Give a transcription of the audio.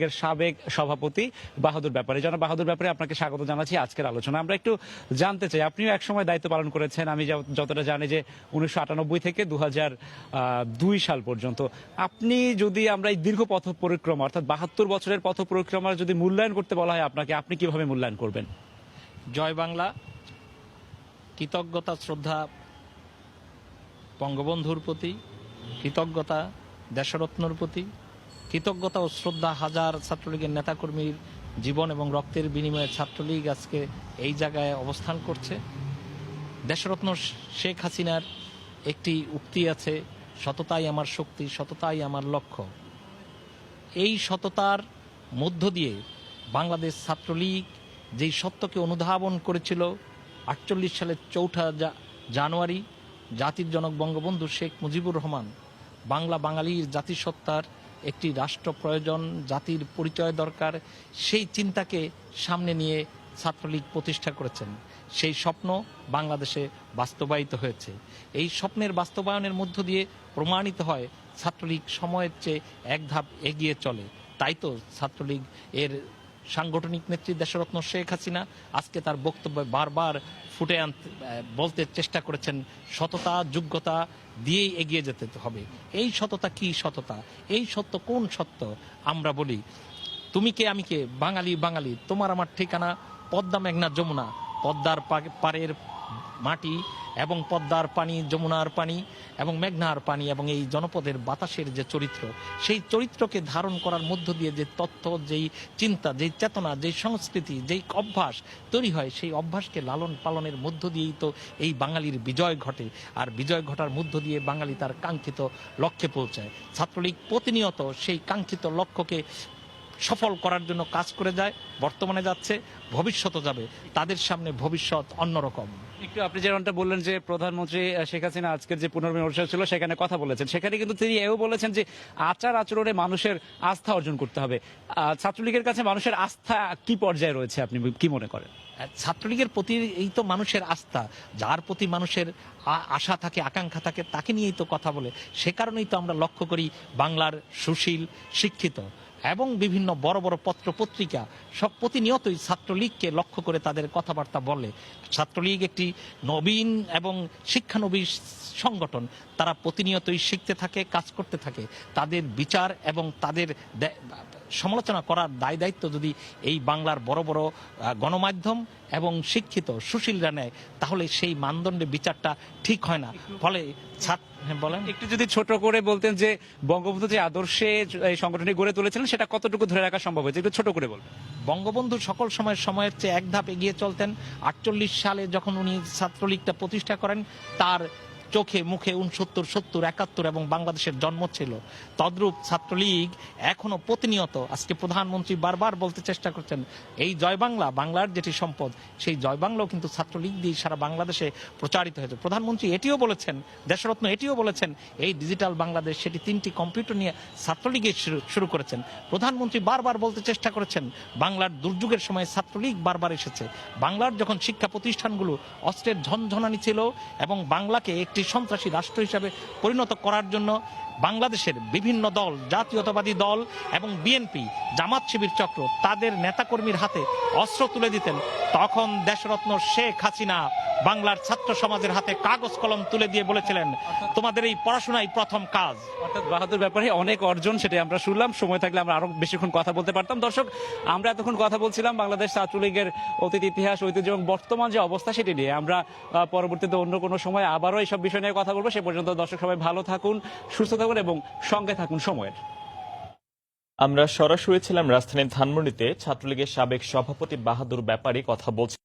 ছাত্রলীগের সাবেক সভাপতি বাহাদুর ব্যাপারী। জনাব বাহাদুর ব্যাপারী, আপনাকে স্বাগত জানাচ্ছি আজকের আলোচনা। আমরা একটু জানতে চাই, আপনিও একসময় দায়িত্ব পালন করেছেন, আমি যতটা জানি যে 1998 থেকে 2002 সাল পর্যন্ত। আপনি যদি আমরা এই দীর্ঘ পথ পরিক্রমা অর্থাৎ 72 বছরের পথ পরিক্রমার যদি মূল্যায়ন করতে বলা হয় আপনাকে, আপনি কিভাবে মূল্যায়ন করবেন? জয় বাংলা। কৃতজ্ঞতা শ্রদ্ধা বঙ্গবন্ধুর প্রতি, কৃতজ্ঞতা দেশরত্নর প্রতি, কৃতজ্ঞতা ও শ্রদ্ধা হাজার ছাত্রলীগের নেতাকর্মীর জীবন এবং রক্তের বিনিময়ে ছাত্রলীগ আজকে এই জায়গায় অবস্থান করছে। দেশরত্ন শেখ হাসিনার একটি উক্তি আছে, সততাই আমার শক্তি, সততাই আমার লক্ষ্য। এই সততার মধ্য দিয়ে বাংলাদেশ ছাত্রলীগ যেই সত্যকে অনুধাবন করেছিল 48 সালের 4 জানুয়ারি জাতির জনক বঙ্গবন্ধু শেখ মুজিবুর রহমান বাঙালির জাতিসত্তার একটি রাষ্ট্র প্রয়োজন, জাতির পরিচয় দরকার, সেই চিন্তাকে সামনে নিয়ে ছাত্রলীগ প্রতিষ্ঠা করেছেন। সেই স্বপ্ন বাংলাদেশে বাস্তবায়িত হয়েছে। এই স্বপ্নের বাস্তবায়নের মধ্য দিয়ে প্রমাণিত হয় ছাত্রলীগ সময়ের চেয়ে এক ধাপ এগিয়ে চলে। তাই তো ছাত্রলীগ এর সাংগঠনিক নেত্রী দেশরত্ন শেখ হাসিনা আজকে তার বক্তব্যে বারবার ফুটে বলতে চেষ্টা করেছেন, সততা যোগ্যতা দিয়েই এগিয়ে যেতে হবে। এই সততা কি সততা? এই সত্য কোন সত্য? আমরা বলি, তুমি কে আমি কে, বাঙালি বাঙালি, তোমার আমার ঠিকানা পদ্মা মেঘনা যমুনা। পদ্মার পাড়ের মাটি এবং পদ্মার পানি, যমুনার পানি এবং মেঘনার পানি এবং এই জনপদের বাতাসের যে চরিত্র, সেই চরিত্রকে ধারণ করার মধ্য দিয়ে যে তথ্য, যেই চিন্তা, যেই চেতনা, যেই সংস্কৃতি, যেই অভ্যাস তৈরি হয়, সেই অভ্যাসকে লালন পালনের মধ্য দিয়েই তো এই বাঙালির বিজয় ঘটে। আর বিজয় ঘটার মধ্য দিয়ে বাঙালি তার কাঙ্ক্ষিত লক্ষ্যে পৌঁছায়। ছাত্রলীগ প্রতিনিয়ত সেই কাঙ্ক্ষিত লক্ষ্যকে সফল করার জন্য কাজ করে যায়, বর্তমানে যাচ্ছে, ভবিষ্যতে যাবে। তাদের সামনে ভবিষ্যৎ অন্যরকম। একটু আপনি যেমনটা বললেন যে প্রধানমন্ত্রী শেখ হাসিনা আজকের যে পুনর্মিলন অনুষ্ঠান ছিল সেখানে কথা বলেছেন, সেখানে কিন্তু তিনি এও বলেছেন যে আচার আচরণে মানুষের আস্থা অর্জন করতে হবে। ছাত্রলীগের কাছে মানুষের আস্থা কি পর্যায়ে রয়েছে আপনি কি মনে করেন? ছাত্রলীগের প্রতি এই তো মানুষের আস্থা, যার প্রতি মানুষের আশা থাকে, আকাঙ্ক্ষা থাকে, তাকে নিয়েই তো কথা বলে। সে কারণেই তো আমরা লক্ষ্য করি বাংলার সুশীল, শিক্ষিত এবং বিভিন্ন বড় বড় পত্র পত্রিকা সব প্রতিনিয়তই ছাত্রলীগকে লক্ষ্য করে তাদের কথাবার্তা বলে। ছাত্রলীগ একটি নবীন এবং শিক্ষানবী সংগঠন, তারা প্রতিনিয়তই শিখতে থাকে, কাজ করতে থাকে। তাদের বিচার এবং তাদের সমালোচনা করার দায় দায়িত্ব যদি এই বাংলার বড় বড় গণমাধ্যম এবং শিক্ষিত সুশীলরা নেয়, তাহলে সেই মানদণ্ডে বিচারটা ঠিক হয় না। ফলে বলেন, একটু যদি ছোট করে বলতেন যে বঙ্গবন্ধু যে আদর্শে এই সংগঠনটি গড়ে তুলেছিলেন সেটা কতটুকু ধরে রাখা সম্ভব হয়েছে, একটু ছোট করে বলবেন। বঙ্গবন্ধু সকল সময়ের চেয়ে এক ধাপ এগিয়ে চলতেন। 48 সালে যখন উনি ছাত্রলীগটা প্রতিষ্ঠা করেন, তার চোখে মুখে 69, 70, 71 এবং বাংলাদেশের জন্ম ছিল। তদ্রূপ ছাত্রলীগ এখনো প্রতিনিয়ত, আজকে প্রধানমন্ত্রী বারবার বলতে চেষ্টা করছেন এই জয় বাংলা, বাংলার যেটি সম্পদ, সেই জয় বাংলাও কিন্তু ছাত্রলীগ দিয়ে সারা বাংলাদেশে প্রচারিত হয়েছে। প্রধানমন্ত্রী এটিও বলেছেন, দেশরত্ন এটিও বলেছেন, এই ডিজিটাল বাংলাদেশ সেটি 3টি কম্পিউটার নিয়ে ছাত্রলীগের শুরু করেছেন। প্রধানমন্ত্রী বারবার বলতে চেষ্টা করেছেন বাংলার দুর্যোগের সময় ছাত্রলীগ বারবার এসেছে। বাংলার যখন শিক্ষা প্রতিষ্ঠানগুলো অস্ত্রের ঝনঝনানি ছিল এবং বাংলাকে একটি সন্ত্রাসী রাষ্ট্র হিসাবে পরিণত করার জন্য বাংলাদেশের বিভিন্ন দল, জাতীয়তাবাদী দল এবং বিএনপি, জামাত শিবির চক্র তাদের নেতাকর্মীর হাতে অস্ত্র তুলে দিতেন, তখন দেশরত্ন শেখ হাসিনা বাংলার ছাত্র সমাজের হাতে কাগজ কলম তুলে দিয়ে বলেছিলেন, তোমাদের এই পড়াশোনাই প্রথম কাজ। অর্থাৎ বাহাদুর ব্যাপারে অনেক অর্জন, সেটা আমরা শুনলাম। সময় থাকলে আমরা আরো বেশিক্ষণ কথা বলতে পারতাম। দর্শক, আমরা এতক্ষণ কথা বলছিলাম বাংলাদেশ ছাত্রলীগের অতীত, ইতিহাস, ঐতিহ্য এবং বর্তমান যে অবস্থা সেটি নিয়ে। আমরা পরবর্তীতে অন্য কোনো সময় আবারও এইসব বিষয় নিয়ে কথা বলবো। সে পর্যন্ত দর্শক সবাই ভালো থাকুন, সুস্থ থাকুন এবং সঙ্গে থাকুন সময়ের। আমরা সরাসরি ছিলাম রাজধানীর ধানমন্ডিতে। ছাত্রলীগের সাবেক সভাপতি বাহাদুর ব্যাপারী কথা বলছেন।